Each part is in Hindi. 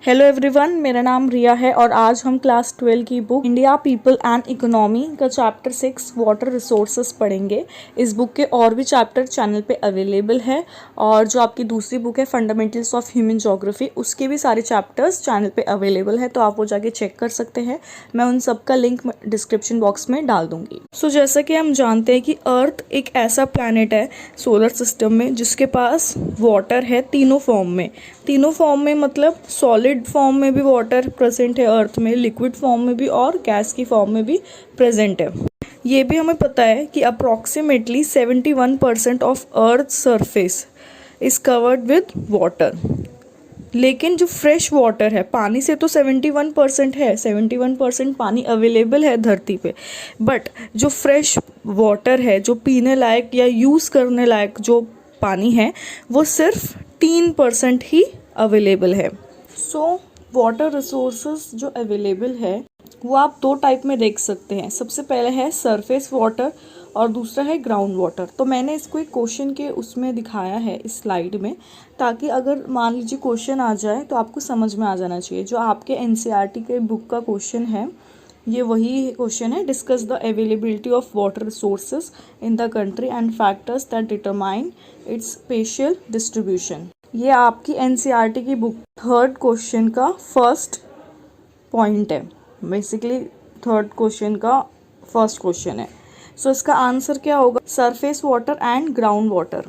हेलो एवरीवन, मेरा नाम रिया है और आज हम क्लास 12 की book India people and economy का चैप्टर 6 वाटर रिसोर्सेज पढ़ेंगे। इस बुक के और भी चैप्टर चैनल पे अवेलेबल है और जो आपकी दूसरी बुक है फंडामेंटल्स ऑफ ह्यूमन ज्योग्राफी, उसके भी सारे चैप्टर्स चैनल पे अवेलेबल है, तो आप वो जाके चेक कर सकते हैं। मैं उन सब का लिंक डिस्क्रिप्शन बॉक्स में डाल दूंगी। जैसा कि हम जानते हैं कि अर्थ एक ऐसा प्लैनेट है सोलर सिस्टम में जिसके पास वाटर है तीनों फॉर्म में मतलब सॉलिड फॉर्म में भी वाटर प्रेजेंट है अर्थ में, लिक्विड फॉर्म में भी और गैस की फॉर्म में भी प्रेजेंट है। ये भी हमें पता है कि approximately 71% of earth surface is covered with water. लेकिन जो फ्रेश वाटर है, पानी से तो 71% है, 71% पानी अवेलेबल है धरती पे, बट जो फ्रेश वाटर है, जो पीने लायक या यूज़ करने लायक जो पानी है, वो सिर्फ 3% ही अवेलेबल है। वाटर रिसोर्सेज जो अवेलेबल है वो आप दो टाइप में देख सकते हैं। सबसे पहले है सरफेस वाटर और दूसरा है ग्राउंड वाटर। तो मैंने इसको एक क्वेश्चन के उसमें दिखाया है इस स्लाइड में, ताकि अगर मान लीजिए क्वेश्चन आ जाए तो आपको समझ में आ जाना चाहिए। जो आपके एनसीईआरटी के बुक का क्वेश्चन है, ये वही क्वेश्चन है। Discuss the availability of water resources in the country and factors that determine its spatial distribution. ये आपकी एनसीईआरटी की बुक थर्ड क्वेश्चन का फर्स्ट पॉइंट है, बेसिकली थर्ड क्वेश्चन का फर्स्ट क्वेश्चन है। इसका आंसर क्या होगा? Surface water and ground water.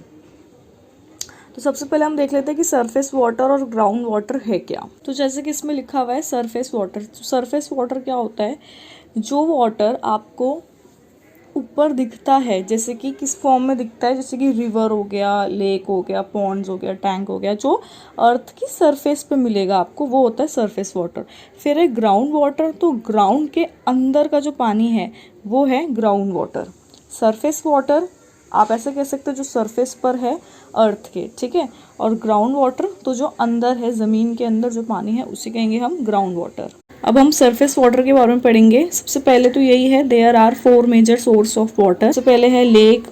तो सबसे पहले हम देख लेते हैं कि सरफेस वाटर और ग्राउंड वाटर है क्या। तो जैसे कि इसमें लिखा हुआ है सरफेस वाटर। तो सरफेस वाटर क्या होता है? जो वाटर आपको ऊपर दिखता है, जैसे कि किस फॉर्म में दिखता है, जैसे कि रिवर हो गया, लेक हो गया, पॉन्ड्स हो गया, टैंक हो गया, जो अर्थ की सरफेस पे मिलेगा आपको, वो होता है सरफेस वाटर। फिर है ग्राउंड वाटर। तो ग्राउंड के अंदर का जो पानी है वो है ग्राउंड वाटर। सरफेस वाटर आप ऐसे कह सकते हो जो सरफेस पर है अर्थ के, ठीक है, और ग्राउंड वाटर तो जो अंदर है, ज़मीन के अंदर जो पानी है, उसे कहेंगे हम ग्राउंड वाटर। अब हम सरफेस वाटर के बारे में पढ़ेंगे। सबसे पहले तो यही है, there are 4 major source of water. सबसे पहले है lake,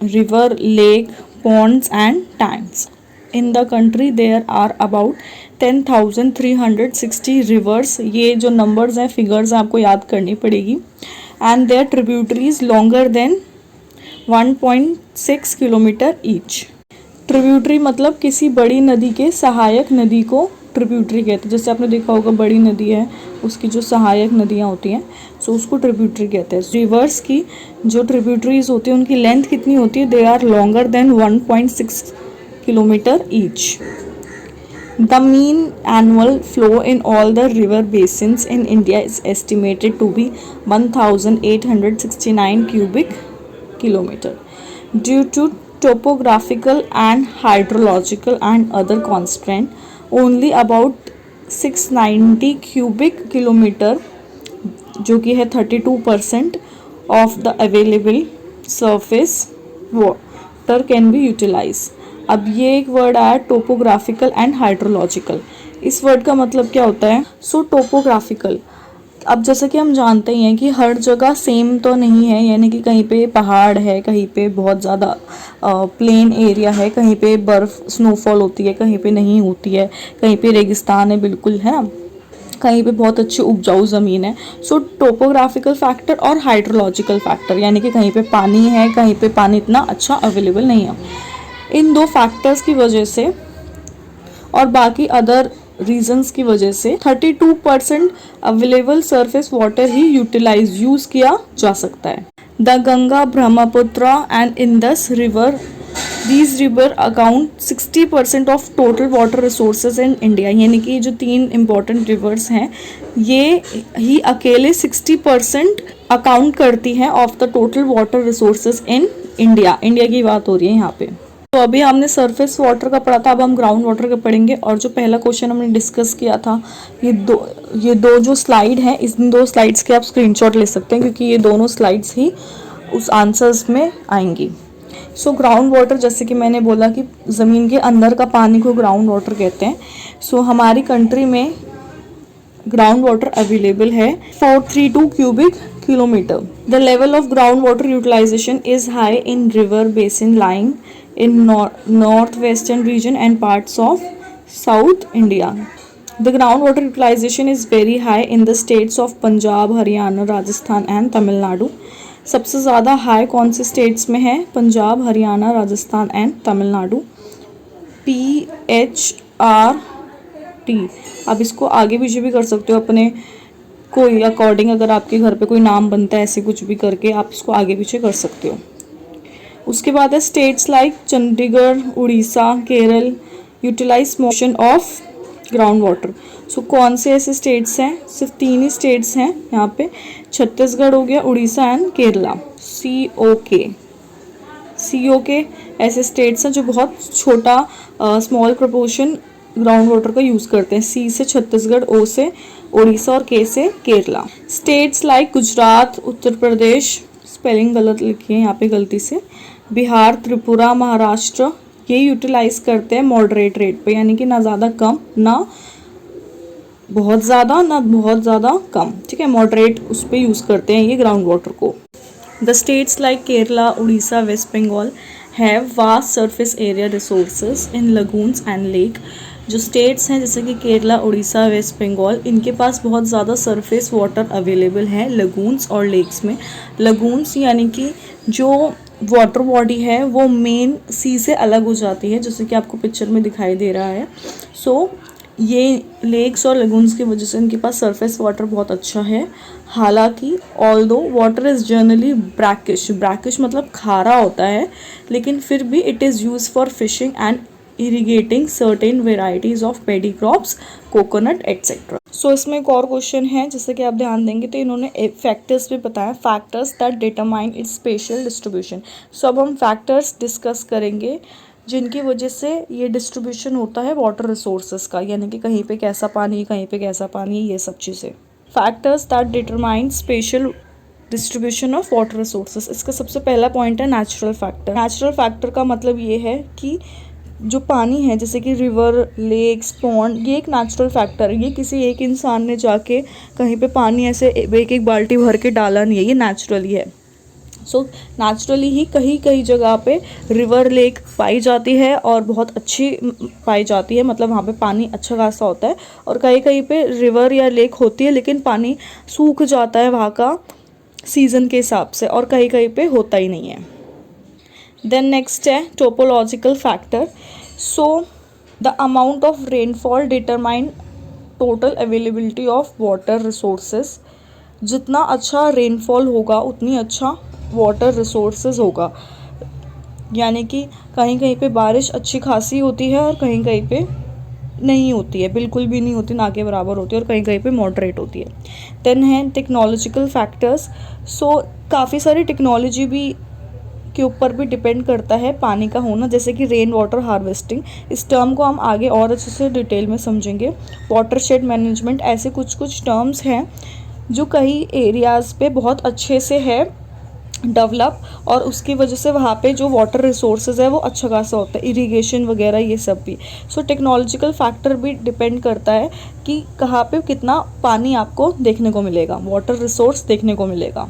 river, lake, ponds and tanks. In the country there are about 10,360 rivers. ये जो नंबर्स हैं, फिगर्स आपको याद करनी पड़ेगी। And there tributaries longer than 1.6 kilometre each. Tributary मतलब किसी बड़ी नदी के सहायक नदी को ट्रिब्यूटरी कहते हैं। जैसे आपने देखा होगा बड़ी नदी है, उसकी जो सहायक नदियाँ होती हैं, उसको ट्रिब्यूटरी कहते हैं। रिवर्स की जो ट्रिब्यूटरीज होती हैं उनकी लेंथ कितनी होती है? They are longer than 1.6 kilometre each. The mean annual flow in all the river basins in India is estimated to be 1,869 cubic kilometer. Due to topographical and hydrological and other constraint, only about 690 cubic kilometer, जो कि है 32% of the available surface water can be utilized. अब ये एक वर्ड आया टोपोग्राफिकल एंड हाइड्रोलॉजिकल। इस वर्ड का मतलब क्या होता है? टोपोग्राफिकल, अब जैसे कि हम जानते ही हैं कि हर जगह सेम तो नहीं है, यानी कि कहीं पे पहाड़ है, कहीं पे बहुत ज़्यादा प्लेन एरिया है, कहीं पे बर्फ़ स्नोफॉल होती है, कहीं पे नहीं होती है, कहीं पे रेगिस्तान है, बिल्कुल है ना, कहीं पे बहुत अच्छी उपजाऊ ज़मीन है। टोपोग्राफिकल फैक्टर और हाइड्रोलॉजिकल फैक्टर, यानी कि कहीं पे पानी है, कहीं पे पानी इतना अच्छा अवेलेबल नहीं है। इन दो फैक्टर्स की वजह से और बाकी अदर रीजंस की वजह से 32% अवेलेबल सरफेस वाटर ही यूज़ किया जा सकता है। The Ganga, Brahmaputra and Indus river, these river account 60% of total water resources in India. यानी कि जो 3 इम्पॉर्टेंट रिवर्स हैं, ये ही अकेले 60% अकाउंट करती हैं of the total water resources in India. India की बात हो रही है यहाँ पे। तो अभी हमने सरफेस वाटर का पढ़ा था, अब हम ग्राउंड वाटर का पढ़ेंगे। और जो पहला क्वेश्चन हमने डिस्कस किया था, ये दो जो स्लाइड हैं, इन 2 स्लाइड्स के आप स्क्रीनशॉट ले सकते हैं, क्योंकि ये दोनों स्लाइड्स ही उस आंसर्स में आएंगी। ग्राउंड वाटर, जैसे कि मैंने बोला कि ज़मीन के अंदर का पानी को ग्राउंड वाटर कहते हैं। हमारी कंट्री में ग्राउंड वाटर अवेलेबल है 432 cubic kilometer. The level of groundwater utilization is high in river basin lying in northwestern region and parts of South India. The ground water utilisation is very high in the states of Punjab, Haryana, Rajasthan and Tamil Nadu. सबसे ज़्यादा हाई कौन से स्टेट्स में है? पंजाब, हरियाणा, राजस्थान एंड तमिलनाडु। PHRT। आप इसको आगे पीछे भी कर सकते हो अपने कोई अकॉर्डिंग, अगर आपके घर पे कोई नाम बनता है ऐसे कुछ भी करके आप इसको आगे पीछे कर सकते हो। उसके बाद है states like Chandigarh, Orissa, Kerala utilise motion of ground water. So कौन से ऐसे स्टेट्स हैं? सिर्फ 3 ही स्टेट्स हैं यहाँ पे, छत्तीसगढ़ हो गया, उड़ीसा एंड केरला। COK ऐसे स्टेट्स हैं जो बहुत छोटा स्मॉल प्रोपोर्शन ग्राउंड वाटर का यूज़ करते हैं। C से छत्तीसगढ़, O से उड़ीसा और K से Kerala. States like Gujarat, Uttar Pradesh, spelling गलत लिखी है यहाँ पे गलती से, बिहार, त्रिपुरा, महाराष्ट्र, ये यूटिलाइज करते हैं मॉडरेट रेट पे, यानी कि ना ज़्यादा कम ना बहुत ज़्यादा ना बहुत ज़्यादा कम, ठीक है, मॉडरेट उस पर यूज़ करते हैं ये ग्राउंड वाटर को। The states like Kerala, Orissa, west Bengal have vast surface area resources in lagoons and lake. जो स्टेट्स हैं जैसे कि केरला, उड़ीसा, वेस्ट बंगाल, इनके पास बहुत ज़्यादा सरफेस वाटर अवेलेबल है लगून्स और लेक्स में। लगून्स यानी कि जो वाटर बॉडी है वो मेन सी से अलग हो जाती है, जैसे कि आपको पिक्चर में दिखाई दे रहा है। सो ये लेक्स और लगून्स की वजह से इनके पास सरफेस वाटर बहुत अच्छा है। हालांकि although water is generally brackish मतलब खारा होता है, लेकिन फिर भी it is use for fishing and irrigating certain varieties of paddy crops, coconut etcetera. So इसमें एक और क्वेश्चन है, जैसे कि आप ध्यान देंगे तो इन्होंने फैक्टर्स भी बताया, factors that determine its special distribution. So अब हम फैक्टर्स डिस्कस करेंगे जिनकी वजह से ये डिस्ट्रीब्यूशन होता है वाटर रिसोर्सेज का, यानी कि कहीं पे कैसा पानी, कहीं पे कैसा पानी, ये सब चीज़ें। Factors that determine special distribution of water resources. इसका सबसे पहला पॉइंट है नेचुरल फैक्टर। नेचुरल फैक्टर का मतलब ये है कि जो पानी है जैसे कि रिवर, लेक्स, पॉन्ड, ये एक नेचुरल फैक्टर है। ये किसी एक इंसान ने जाके कहीं पे पानी ऐसे एक एक बाल्टी भर के डाला नहीं है, ये नेचुरली है। सो नेचुरली ही कहीं कहीं जगह पे रिवर, लेक पाई जाती है और बहुत अच्छी पाई जाती है, मतलब वहाँ पे पानी अच्छा खासा होता है। और कहीं कहीं पे रिवर या लेक होती है लेकिन पानी सूख जाता है वहाँ का सीज़न के हिसाब से, और कहीं कहीं पे होता ही नहीं है। देन नेक्स्ट है topological factor. So the amount of rainfall determine total availability of water resources. जितना अच्छा रेनफॉल होगा उतनी अच्छा वाटर रिसोर्सेज होगा, यानी कि कहीं कहीं पे बारिश अच्छी खासी होती है और कहीं कहीं पे नहीं होती है, बिल्कुल भी नहीं होती, ना के बराबर होती है, और कहीं कहीं पे मॉडरेट होती है। देन है टेक्नोलॉजिकल फैक्टर्स। सो काफ़ी सारी टेक्नोलॉजी भी के ऊपर भी डिपेंड करता है पानी का होना, जैसे कि रेन वाटर हार्वेस्टिंग। इस टर्म को हम आगे और अच्छे से डिटेल में समझेंगे। वाटरशेड मैनेजमेंट, ऐसे कुछ कुछ टर्म्स हैं जो कई एरियाज़ पे बहुत अच्छे से है डेवलप, और उसकी वजह से वहाँ पे जो वाटर रिसोर्सेज है वो अच्छा खासा होता है, इरिगेशन वगैरह ये सब भी। सो टेक्नोलॉजिकल फैक्टर भी डिपेंड करता है कि कहाँ पे कितना पानी आपको देखने को मिलेगा, वाटर रिसोर्स देखने को मिलेगा।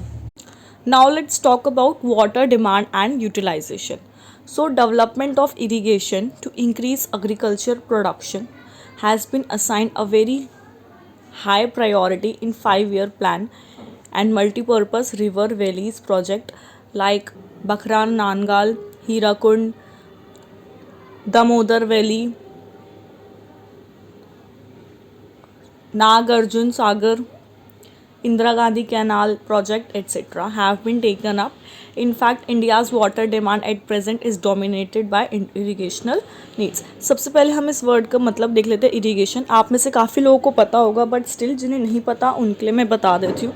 Now let's talk about water demand and utilization. So development of irrigation to increase agriculture production has been assigned a very high priority in 5-year plan and multi-purpose river valleys project like Bakran Nangal, Hirakund, Damodar Valley, Nagarjun Sagar, Indira Gandhi Canal project etc. have been taken up. In fact, India's water demand at present is dominated by irrigational needs. सबसे पहले हम इस वर्ड का मतलब देख लेते हैं इरिगेशन। आप में से काफ़ी लोगों को पता होगा, बट स्टिल जिन्हें नहीं पता उनके लिए मैं बता देती हूँ।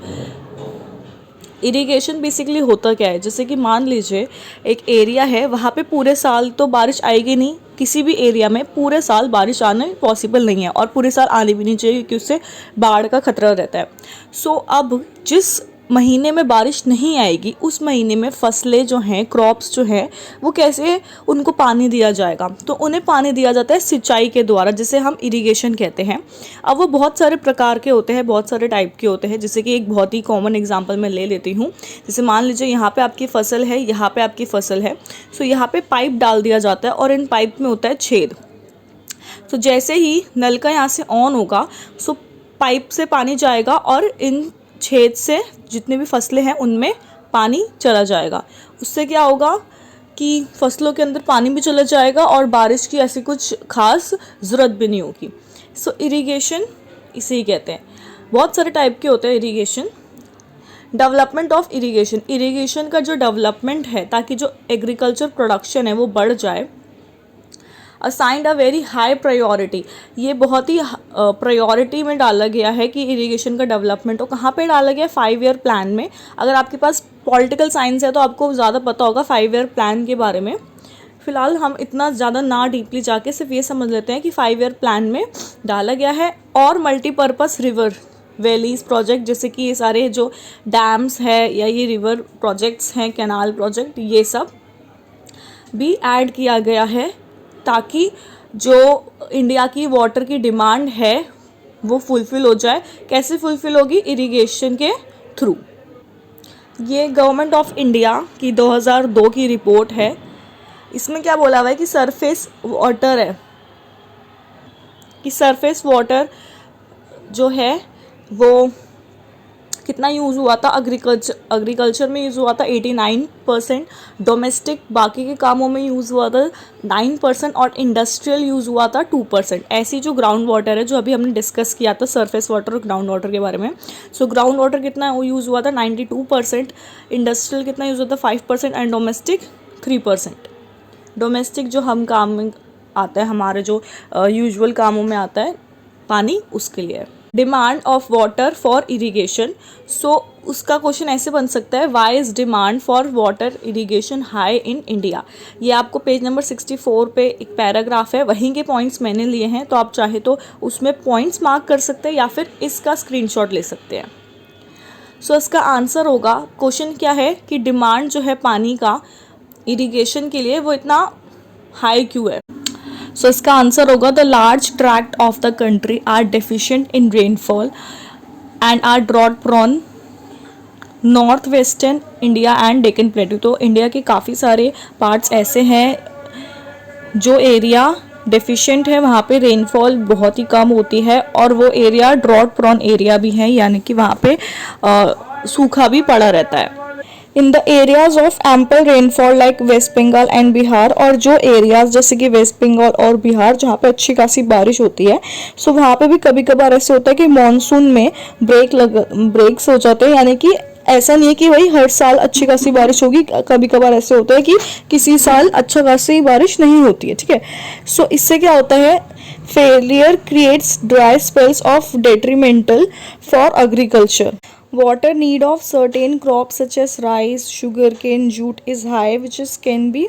इरिगेशन बेसिकली होता क्या है, जैसे कि मान लीजिए एक एरिया है, वहाँ पे पूरे साल तो बारिश आएगी नहीं, किसी भी एरिया में पूरे साल बारिश आना पॉसिबल नहीं है, और पूरे साल आनी भी नहीं चाहिए क्योंकि उससे बाढ़ का खतरा रहता है। सो अब जिस महीने में बारिश नहीं आएगी उस महीने में फसलें जो हैं, क्रॉप्स जो हैं, वो कैसे उनको पानी दिया जाएगा, तो उन्हें पानी दिया जाता है सिंचाई के द्वारा, जिसे हम इरिगेशन कहते हैं। अब वो बहुत सारे प्रकार के होते हैं, बहुत सारे टाइप के होते हैं, जैसे कि एक बहुत ही कॉमन एग्जांपल मैं ले लेती हूँ। जैसे मान लीजिए यहाँ पे आपकी फसल है, यहाँ पे आपकी फसल है, सो यहाँ पे पाइप डाल दिया जाता है और इन पाइप में होता है छेद। तो जैसे ही नल का यहाँ से ऑन होगा सो पाइप से पानी जाएगा और इन छेद से जितने भी फसलें हैं उनमें पानी चला जाएगा। उससे क्या होगा कि फसलों के अंदर पानी भी चला जाएगा और बारिश की ऐसी कुछ खास ज़रूरत भी नहीं होगी। सो इरिगेशन इसे ही कहते हैं। बहुत सारे टाइप के होते हैं irrigation. Development of irrigation, irrigation का जो डेवलपमेंट है ताकि जो एग्रीकल्चर प्रोडक्शन है वो बढ़ जाए। Assigned a very high priority, ये बहुत ही प्रायोरिटी में डाला गया है कि इरिगेशन का डेवलपमेंट। और कहाँ पे डाला गया? 5 ईयर प्लान में। अगर आपके पास पॉलिटिकल साइंस है तो आपको ज़्यादा पता होगा 5 ईयर प्लान के बारे में। फ़िलहाल हम इतना ज़्यादा ना डीपली जाके सिर्फ ये समझ लेते हैं कि 5 ईयर प्लान में डाला गया है। और मल्टीपर्पज़ रिवर वैलीज प्रोजेक्ट, जैसे कि ये सारे जो डैम्स है या ये रिवर प्रोजेक्ट्स हैं, कैनाल प्रोजेक्ट, ये सब भी ऐड किया गया है ताकि जो इंडिया की वाटर की डिमांड है वो फुलफ़िल हो जाए। कैसे फुलफ़िल होगी? इरिगेशन के थ्रू। ये गवर्नमेंट ऑफ इंडिया की 2002 की रिपोर्ट है। इसमें क्या बोला हुआ है कि सरफेस वाटर है, कि सरफेस वाटर जो है वो कितना यूज़ हुआ था? एग्रीकल्चर में यूज़ हुआ था 89%, डोमेस्टिक बाकी के कामों में यूज़ हुआ था 9% और इंडस्ट्रियल यूज़ हुआ था 2%। ऐसी जो ग्राउंड वाटर है जो अभी हमने डिस्कस किया था सरफेस वाटर और ग्राउंड वाटर के बारे में। सो ग्राउंड वाटर कितना वो यूज़ हुआ था? 92%, इंडस्ट्रियल कितना यूज़ हुआ था? 5% एंड डोमेस्टिक 3%। डोमेस्टिक जो हम काम में आता है, हमारे जो यूजुअल कामों में आता है पानी, उसके लिए। Demand of water for irrigation, so उसका क्वेश्चन ऐसे बन सकता है, why is demand for water irrigation high in India. ये आपको पेज नंबर 64 पे एक पैराग्राफ है, वहीं के पॉइंट्स मैंने लिए हैं, तो आप चाहे तो उसमें पॉइंट्स मार्क कर सकते हैं या फिर इसका स्क्रीनशॉट ले सकते हैं। सो इसका आंसर होगा, क्वेश्चन क्या है कि डिमांड जो है पानी का इरीगेशन के लिए वो इतना हाई क्यों है। सो इसका आंसर होगा, the large tract of the country are deficient in rainfall and are drought prone north western India and Deccan plateau. तो इंडिया के काफ़ी सारे पार्ट्स ऐसे हैं जो एरिया डेफिशिएंट है, वहाँ पे रेनफॉल बहुत ही कम होती है, और वो एरिया ड्रॉट प्रोन एरिया भी है, यानी कि वहाँ पे सूखा भी पड़ा रहता है। In the areas of ample rainfall like west Bengal and Bihar, और जो एरियाज जैसे कि वेस्ट बंगाल और बिहार जहाँ पे अच्छी खासी बारिश होती है, सो वहाँ पे भी कभी कभार ऐसे होता है कि मानसून में ब्रेक्स हो जाते हैं, यानी कि ऐसा नहीं है कि भाई हर साल अच्छी खासी बारिश होगी, कभी कभार ऐसे होता है कि किसी साल अच्छा खासी बारिश नहीं होती है, ठीक है। सो इससे क्या होता है, failure creates dry spells of detrimental for agriculture. Water need of certain crops such as rice, sugarcane, jute is high, which can be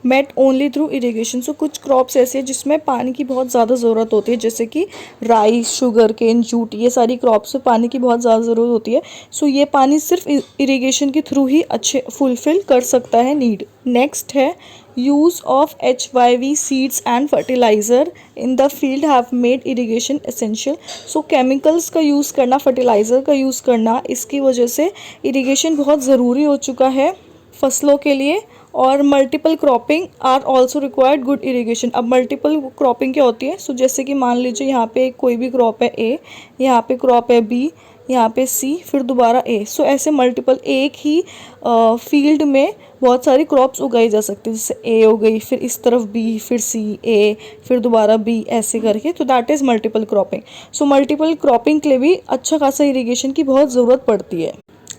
met only through irrigation. So कुछ crops ऐसे हैं जिसमें पानी की बहुत ज़्यादा ज़रूरत होती है, जैसे कि राइस, शुगरकेन, जूट, ये सारी क्रॉप्स में पानी की बहुत ज़्यादा ज़रूरत होती है। सो ये पानी सिर्फ इरीगेशन के थ्रू ही अच्छे फुलफिल कर सकता है नीड। नेक्स्ट है, use of HYV seeds and fertiliser in the field have made irrigation essential. So chemicals का यूज़ करना, फर्टिलाइज़र का यूज़ करना, इसकी वजह से इरीगेशन बहुत ज़रूरी हो चुका है फसलों के लिए। और multiple cropping are also required good irrigation. अब मल्टीपल क्रॉपिंग क्या होती है? सो जैसे कि मान लीजिए यहाँ पे कोई भी क्रॉप है A, यहाँ पे क्रॉप है B, यहाँ पे C, फिर दोबारा A। सो ऐसे मल्टीपल एक ही फील्ड में बहुत सारी क्रॉप्स उगाई जा सकती है, जैसे A हो गई, फिर इस तरफ B, फिर C, A, फिर दोबारा B, ऐसे करके, तो that is multiple cropping. So multiple cropping के लिए भी अच्छा खासा इरीगेशन की बहुत ज़रूरत पड़ती है।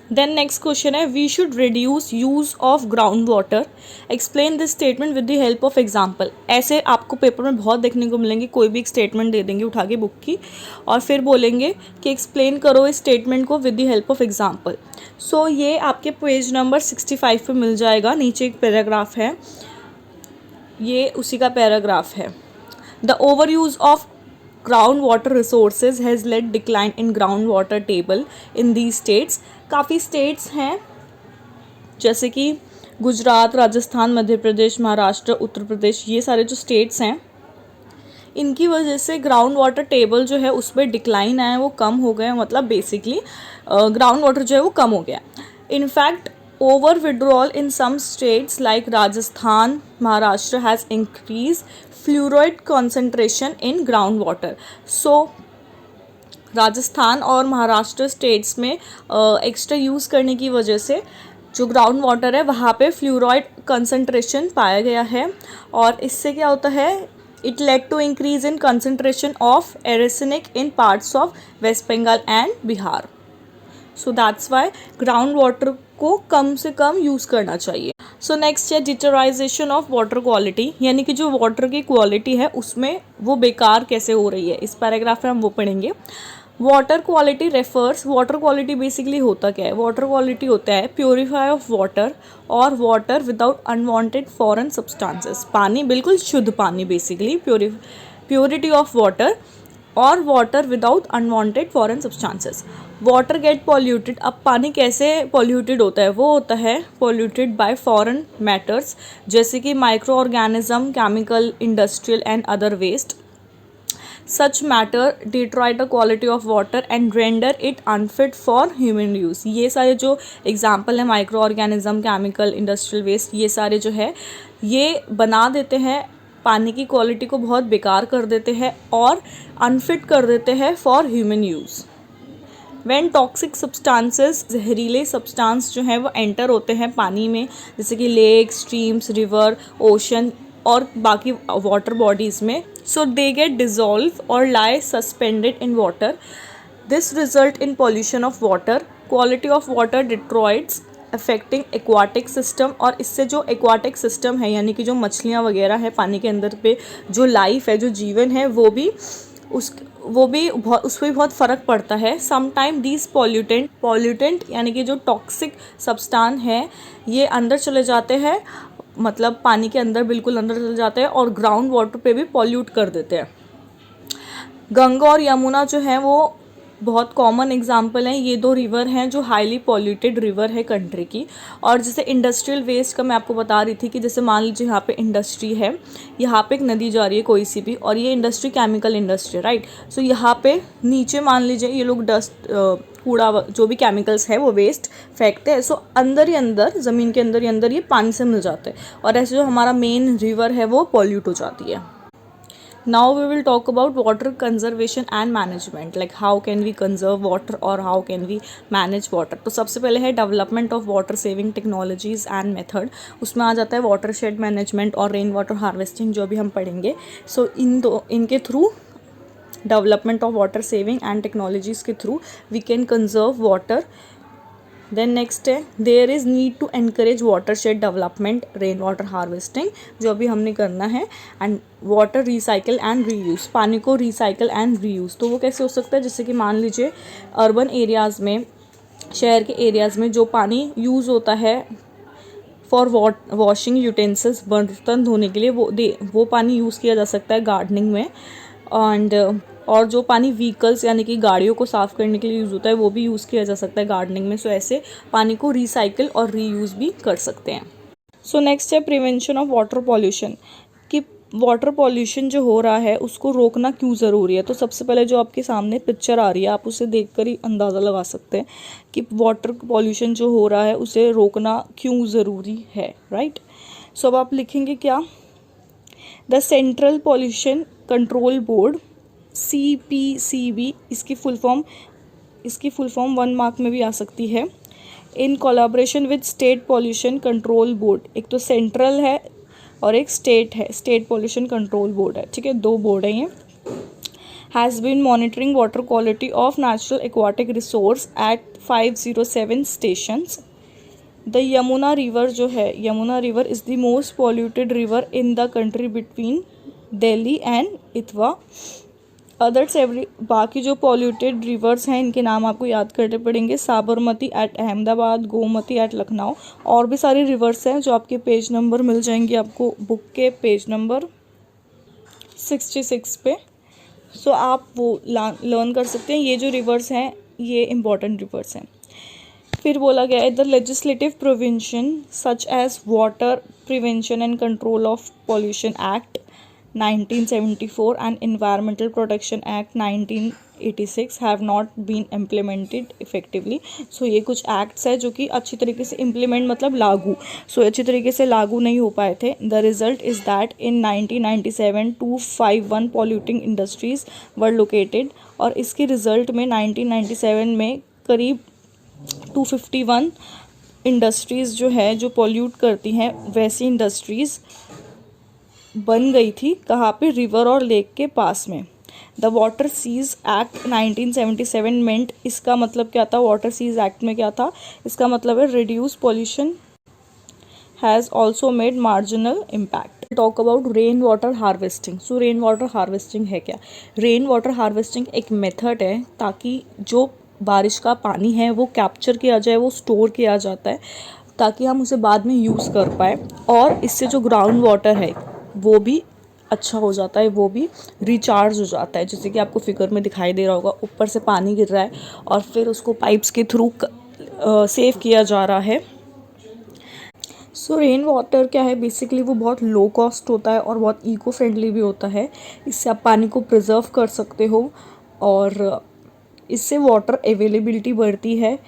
देन नेक्स्ट क्वेश्चन है, we should reduce use of ground water, explain this statement with the help of example. ऐसे आपको पेपर में बहुत देखने को मिलेंगे, कोई भी एक स्टेटमेंट दे देंगे उठा के बुक की और फिर बोलेंगे कि एक्सप्लेन करो इस स्टेटमेंट को with the help of example. So ये आपके पेज नंबर 65 पे मिल जाएगा, नीचे एक पैराग्राफ है, ये उसी का पैराग्राफ है। The over use of ground water resources has led decline in ground water table in these states। काफ़ी स्टेट्स हैं जैसे कि गुजरात, राजस्थान, मध्य प्रदेश, महाराष्ट्र, उत्तर प्रदेश, ये सारे जो स्टेट्स हैं इनकी वजह से ग्राउंड वाटर टेबल जो है उसमें डिक्लाइन आया, वो कम हो गया, मतलब बेसिकली ग्राउंड वाटर जो है वो कम हो गया। In fact over withdrawal in some states like Rajasthan, Maharashtra has increase fluoride concentration in ground water. So Rajasthan और महाराष्ट्र स्टेट्स में एक्स्ट्रा यूज़ करने की वजह से जो ग्राउंड वाटर है वहाँ पे फ्लोराइड कंसंट्रेशन पाया गया है, और इससे क्या होता है, it led to increase in concentration of arsenic in parts of West Bengal and Bihar. So that's why ground water को कम से कम यूज़ करना चाहिए। सो नेक्स्ट है डिटोराइजेशन ऑफ वाटर क्वालिटी, यानी कि जो वाटर की क्वालिटी है उसमें वो बेकार कैसे हो रही है, इस पैराग्राफ में हम वो पढ़ेंगे। Water quality refers, water quality basically होता क्या है, वाटर क्वालिटी होता है प्योरीफाई ऑफ वाटर और water without unwanted foreign substances, पानी बिल्कुल शुद्ध पानी बेसिकली प्योरिटी ऑफ वाटर और water without unwanted foreign substances. Water get polluted, अब पानी कैसे पॉल्यूटेड होता है, वो होता है पॉल्यूटेड बाय फॉरेन मैटर्स जैसे कि micro organism, chemical, industrial and other waste. Such matter deteriorate the quality of water and render it unfit for human use। ये सारे जो एग्जाम्पल है micro organism, chemical, industrial waste, ये सारे जो है ये बना देते हैं पानी की क्वालिटी को बहुत बेकार कर देते हैं और अनफिट कर देते हैं for human use. When toxic substances, जहरीले सब्सटेंस जो हैं वो एंटर होते हैं पानी में, जैसे कि लेक, स्ट्रीम्स, रिवर, ओशन और बाकी वाटर बॉडीज़ में, सो दे गेट डिजॉल्व और lie suspended in water. This result in pollution of water, quality of water deteriorates affecting aquatic system, और इससे जो एक्वाटिक सिस्टम है यानी कि जो मछलियाँ वगैरह है पानी के अंदर पे जो लाइफ है, जो जीवन है, वो भी उस पर बहुत फ़र्क पड़ता है। समटाइम दीज पॉल्यूटेंट यानी कि जो टॉक्सिक सब्सटेंस है ये अंदर चले जाते हैं, मतलब पानी के अंदर बिल्कुल अंदर चले जाते हैं और ग्राउंड वाटर पे भी पॉल्यूट कर देते हैं। गंगा और यमुना जो है वो बहुत कॉमन एग्जाम्पल हैं, ये दो रिवर हैं जो हाईली पॉल्यूटेड रिवर है कंट्री की। और जैसे इंडस्ट्रियल वेस्ट का मैं आपको बता रही थी कि जैसे मान लीजिए यहाँ पे इंडस्ट्री है, यहाँ पे एक नदी जा रही है कोई सी भी, और ये इंडस्ट्री केमिकल इंडस्ट्री, राइट। सो यहाँ पे नीचे मान लीजिए ये लोग डस्ट, कूड़ा, जो भी केमिकल्स है वो वेस्ट फेंकते हैं, सो अंदर ही अंदर, ज़मीन के अंदर ही अंदर ये पानी से मिल जाते हैं, और ऐसे जो हमारा मेन रिवर है वो पॉल्यूट हो जाती है। Now we will talk about water conservation and management, like how can we conserve water और how can we manage water। तो सबसे पहले है development of water saving technologies and method, उसमें आ जाता है watershed management और rain water harvesting जो भी हम पढ़ेंगे। सो इनके through development of water saving and technologies के through we can conserve water. Then next है there is need to encourage watershed development, rain water harvesting जो अभी हमने करना है, and water recycle and reuse, पानी को रिसाइकल एंड रीयूज़। तो वो कैसे हो सकता है, जैसे कि मान लीजिए अर्बन एरियाज़ में, शहर के एरियाज़ में जो पानी यूज़ होता है फॉर वॉशिंग यूटेंसिल्स, बर्तन धोने के लिए, वो पानी यूज़ किया जा सकता है गार्डनिंग में। एंड और जो पानी व्हीकल्स यानी कि गाड़ियों को साफ़ करने के लिए यूज़ होता है वो भी यूज़ किया जा सकता है गार्डनिंग में। सो ऐसे पानी को रिसाइकिल और रीयूज़ भी कर सकते हैं। सो नेक्स्ट है प्रिवेंशन ऑफ वाटर पॉल्यूशन, कि वाटर पॉल्यूशन जो हो रहा है उसको रोकना क्यों ज़रूरी है। तो सबसे पहले जो आपके सामने पिक्चर आ रही है आप उसे देखकर ही अंदाज़ा लगा सकते हैं कि वाटर पॉल्यूशन जो हो रहा है उसे रोकना क्यों ज़रूरी है, राइट। सो अब आप लिखेंगे क्या, the central pollution control board, CPCB, इसकी फुल फॉर्म 1 मार्क में भी आ सकती है, in collaboration with state pollution control board. एक तो सेंट्रल है और एक स्टेट है, स्टेट पॉल्यूशन कंट्रोल बोर्ड है, ठीक है, 2 बोर्ड हैं ये। Has been monitoring water quality of natural aquatic resource at 507 stations. The Yamuna river जो है, Yamuna river is the most polluted river in the country between Delhi and Etawah. Others every, बाकी जो पॉल्यूटेड रिवर्स हैं इनके नाम आपको याद करने पड़ेंगे, साबरमती एट अहमदाबाद, गोमती एट लखनऊ, और भी सारी रिवर्स हैं जो आपके पेज नंबर मिल जाएंगे आपको बुक के पेज नंबर 66 पे। सो आप वो लर्न कर सकते हैं, ये जो रिवर्स हैं ये इंपॉर्टेंट रिवर्स हैं। फिर बोला गया है the legislative provision such as water prevention and control of pollution act 1974 and Environmental Protection Act 1986 have not been implemented effectively. सो ये कुछ एक्ट्स है जो कि अच्छी तरीके से इम्प्लीमेंट मतलब लागू, सो अच्छी तरीके से लागू नहीं हो पाए थे. The result is that in 1997 251 polluting industries were located, और इसके रिजल्ट में 1997 में करीब 251 इंडस्ट्रीज़ जो है जो पॉल्यूट करती हैं वैसी इंडस्ट्रीज़ बन गई थी. कहाँ पे? रिवर और लेक के पास में. द वाटर सीज एक्ट 1977 मेंट, इसका मतलब क्या था? वाटर सीज एक्ट में क्या था? इसका मतलब है reduce pollution has also made marginal impact. Talk about rain water harvesting. So rain water harvesting है क्या? रेन वाटर हार्वेस्टिंग एक मेथड है ताकि जो बारिश का पानी है वो कैप्चर किया जाए, वो स्टोर किया जाता है ताकि हम उसे बाद में यूज़ कर पाए, और इससे जो ग्राउंड वाटर है वो भी अच्छा हो जाता है, वो भी रिचार्ज हो जाता है. जैसे कि आपको फिगर में दिखाई दे रहा होगा, ऊपर से पानी गिर रहा है और फिर उसको पाइप्स के थ्रू सेव किया जा रहा है. सो रेन वाटर क्या है? बेसिकली वो बहुत लो कॉस्ट होता है और बहुत इको फ्रेंडली भी होता है. इससे आप पानी को प्रिजर्व कर सकते हो और इससे वाटर अवेलेबिलिटी बढ़ती है.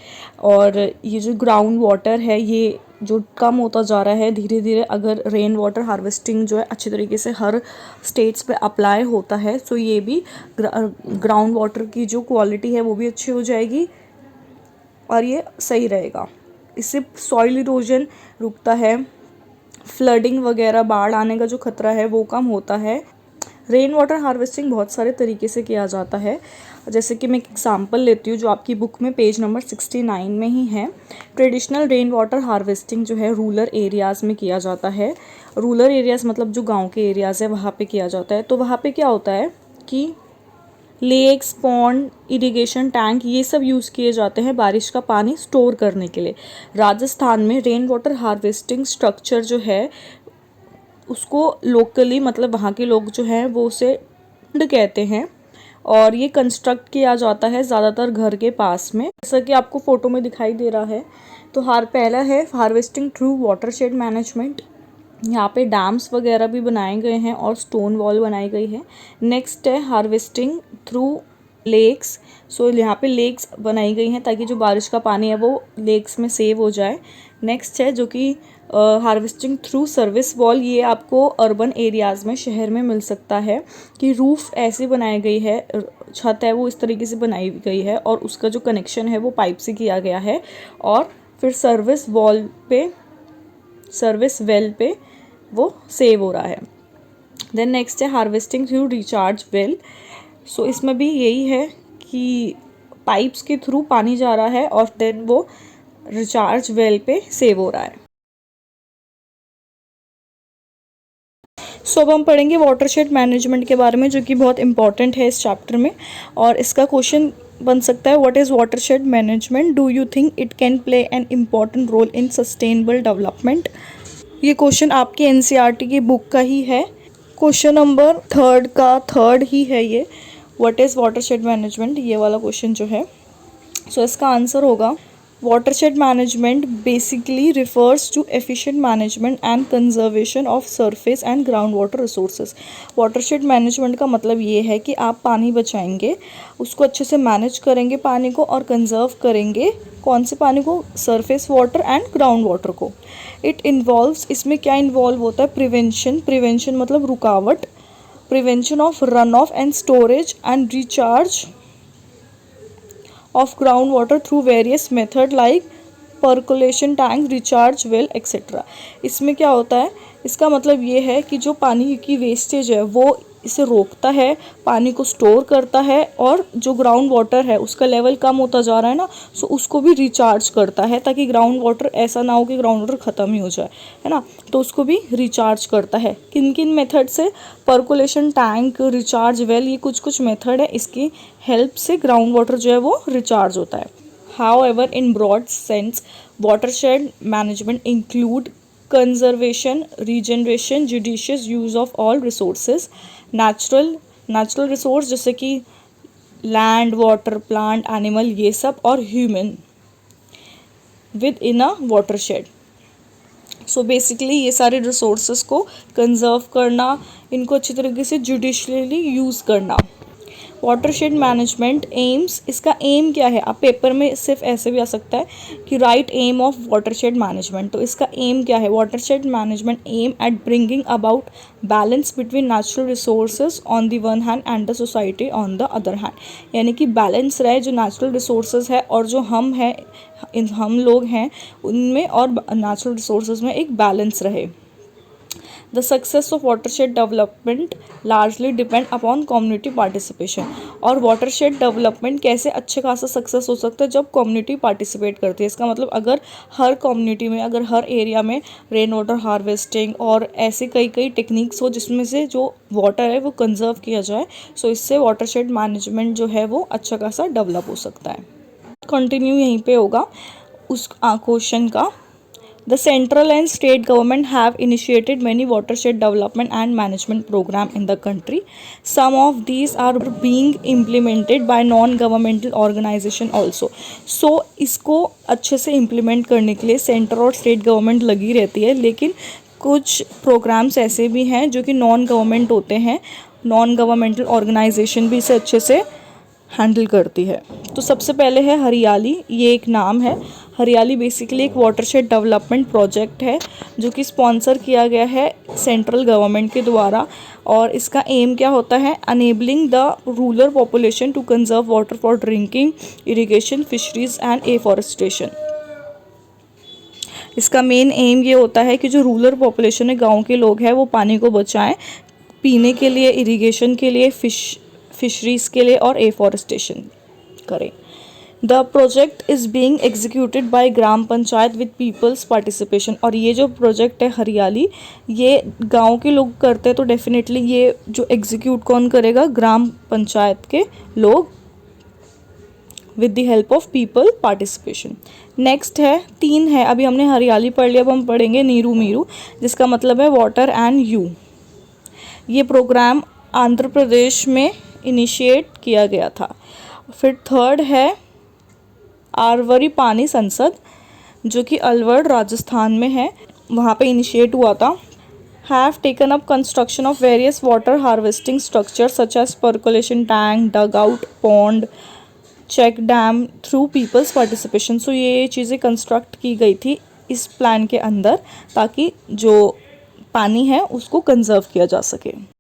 और ये जो ग्राउंड वाटर है ये जो कम होता जा रहा है धीरे धीरे, अगर रेन वाटर हार्वेस्टिंग जो है अच्छी तरीके से हर स्टेट्स पे अप्लाई होता है तो ये भी ग्राउंड वाटर की जो क्वालिटी है वो भी अच्छी हो जाएगी और ये सही रहेगा. इससे सॉइल इरोजन रुकता है, फ्लडिंग वगैरह बाढ़ आने का जो खतरा है वो कम होता है. रेन वाटर हार्वेस्टिंग बहुत सारे तरीके से किया जाता है. जैसे कि मैं एक एग्जांपल लेती हूँ जो आपकी बुक में पेज नंबर 69 में ही है. ट्रेडिशनल रेन वाटर हार्वेस्टिंग जो है रूरल एरियाज़ में किया जाता है. रूरल एरियाज़ मतलब जो गांव के एरियाज़ है वहाँ पे किया जाता है. तो वहाँ पे क्या होता है कि लेक्स, पॉन्ड, इरिगेशन टैंक ये सब यूज़ किए जाते हैं बारिश का पानी स्टोर करने के लिए. राजस्थान में रेन वाटर हार्वेस्टिंग स्ट्रक्चर जो है उसको लोकली मतलब वहाँ के लोग जो हैं वो उसे कहते हैं, और ये कंस्ट्रक्ट किया जाता है ज़्यादातर घर के पास में, जैसा कि आपको फ़ोटो में दिखाई दे रहा है. तो पहला है हार्वेस्टिंग थ्रू वाटरशेड मैनेजमेंट. यहाँ पे डैम्स वगैरह भी बनाए गए हैं और स्टोन वॉल बनाई गई है. नेक्स्ट है हार्वेस्टिंग थ्रू लेक्स. सो यहाँ पे लेक्स बनाई गई हैं ताकि जो बारिश का पानी है वो लेक्स में सेव हो जाए. नेक्स्ट है जो कि हार्वेस्टिंग थ्रू सर्विस वॉल. ये आपको अर्बन एरियाज़ में शहर में मिल सकता है कि रूफ़ ऐसे बनाई गई है, छत है वो इस तरीके से बनाई गई है और उसका जो कनेक्शन है वो पाइप से किया गया है और फिर सर्विस वेल पे वो सेव हो रहा है. देन नेक्स्ट है हार्वेस्टिंग थ्रू रिचार्ज वेल. सो इसमें भी यही है कि पाइप्स के थ्रू पानी जा रहा है और देन वो रिचार्ज वेल पे सेव हो रहा है. सो अब हम पढ़ेंगे वाटरशेड मैनेजमेंट के बारे में जो कि बहुत इंपॉर्टेंट है इस चैप्टर में, और इसका क्वेश्चन बन सकता है what is watershed management, do you think it can play an important role in sustainable development. ये क्वेश्चन आपकी एनसीईआरटी की बुक का ही है. क्वेश्चन नंबर थर्ड ही है ये, व्हाट इज़ वाटरशेड मैनेजमेंट, ये वाला क्वेश्चन जो है. सो इसका आंसर होगा watershed management basically refers to efficient management and conservation of surface and groundwater resources. watershed management का मतलब ये है कि आप पानी बचाएंगे, उसको अच्छे से मैनेज करेंगे पानी को और कंजर्व करेंगे. कौन से पानी को? Surface water and ground water को. इट इन्वॉल्व्स, इसमें क्या इन्वॉल्व होता है? प्रिवेंशन मतलब रुकावट, prevention of run of and storage and recharge of groundwater through various method like percolation tank, recharge well etc. इसमें क्या होता है? इसका मतलब ये है कि जो पानी की वेस्टेज है वो इसे रोकता है, पानी को स्टोर करता है, और जो ग्राउंड वाटर है उसका लेवल कम होता जा रहा है ना, सो उसको भी रिचार्ज करता है ताकि ग्राउंड वाटर ऐसा ना हो कि ग्राउंड वाटर ख़त्म ही हो जाए, है ना. तो उसको भी रिचार्ज करता है. किन किन मेथड से? पर्कुलेशन टैंक, रिचार्ज वेल, ये कुछ मेथड है, इसकी हेल्प से ग्राउंड वाटर जो है वो रिचार्ज होता है. However in broad sense watershed management include conservation, regeneration, judicious use of all resources, natural resource जैसे कि लैंड, वाटर, प्लांट, एनिमल, ये सब, और human with in a watershed. So basically ये सारे रिसोर्सेज को कंजर्व करना, इनको अच्छी तरीके से जुडिशली यूज़ करना। वाटरशेड मैनेजमेंट एम्स, इसका एम क्या है? आप पेपर में सिर्फ ऐसे भी आ सकता है कि right aim of watershed management. तो इसका एम क्या है? Watershed management aim at bringing about balance between natural resources on the one hand and the society on the other hand. यानी कि बैलेंस रहे जो नेचुरल रिसोर्सेज है और जो हम लोग हैं उनमें, और नेचुरल रिसोर्सेज में एक बैलेंस रहे। The success of watershed development largely depend upon community participation। और watershed development कैसे अच्छे खासा सक्सेस हो सकता है? जब कम्युनिटी पार्टिसिपेट करती है। इसका मतलब अगर हर कम्युनिटी में, अगर हर एरिया में रेन वाटर हार्वेस्टिंग और ऐसे कई टेक्निक्स हो जिसमें से जो वाटर है वो कंजर्व किया जाए, सो इससे वाटरशेड मैनेजमेंट जो है वो अच्छा खासा डेवलप हो सकता है। कंटिन्यू यहीं पे होगा उस क्वेश्चन का। The central and state government have initiated many watershed development and management program in the country. Some of these are being implemented by non-governmental organization also. So इसको अच्छे से implement करने के लिए सेंटर और स्टेट गवर्नमेंट लगी रहती है, लेकिन कुछ प्रोग्राम्स ऐसे भी हैं जो कि नॉन गवर्नमेंट होते हैं, नॉन गवर्नमेंटल ऑर्गेनाइजेशन भी इसे अच्छे से हैंडल करती है। तो सबसे पहले है हरियाली, ये एक नाम है। हरियाली बेसिकली एक वाटरशेड डेवलपमेंट प्रोजेक्ट है जो कि स्पॉन्सर किया गया है सेंट्रल गवर्नमेंट के द्वारा, और इसका एम क्या होता है? Enabling the rural population to conserve water for drinking, irrigation, fisheries and afforestation. इसका मेन एम ये होता है कि जो रूरल पॉपुलेशन है, गाँव के लोग हैं, वो पानी को बचाएं पीने के लिए, इरिगेशन के लिए, फिशरीज़ के लिए और एफॉरेस्टेशन करें। The project is being executed by gram panchayat with peoples participation. और ये जो प्रोजेक्ट है हरियाली, ये गांव के लोग करते हैं, तो डेफिनेटली ये जो एग्जीक्यूट कौन करेगा? ग्राम पंचायत के लोग, with the help of people participation. Next है 3 है, अभी हमने हरियाली पढ़ लिया, अब हम पढ़ेंगे नीरू मीरू, जिसका मतलब है वाटर एंड यू। ये प्रोग्राम आंध्र प्रदेश में इनिशिएट किया गया था। फिर थर्ड है आरवरी पानी संसद, जो कि अलवर राजस्थान में है, वहाँ पे इनिशिएट हुआ था। Have taken up construction of various water harvesting structure such as percolation tank, dug out, pond, check dam through people's participation. So ये चीज़ें कंस्ट्रक्ट की गई थी इस प्लान के अंदर ताकि जो पानी है उसको कंजर्व किया जा सके।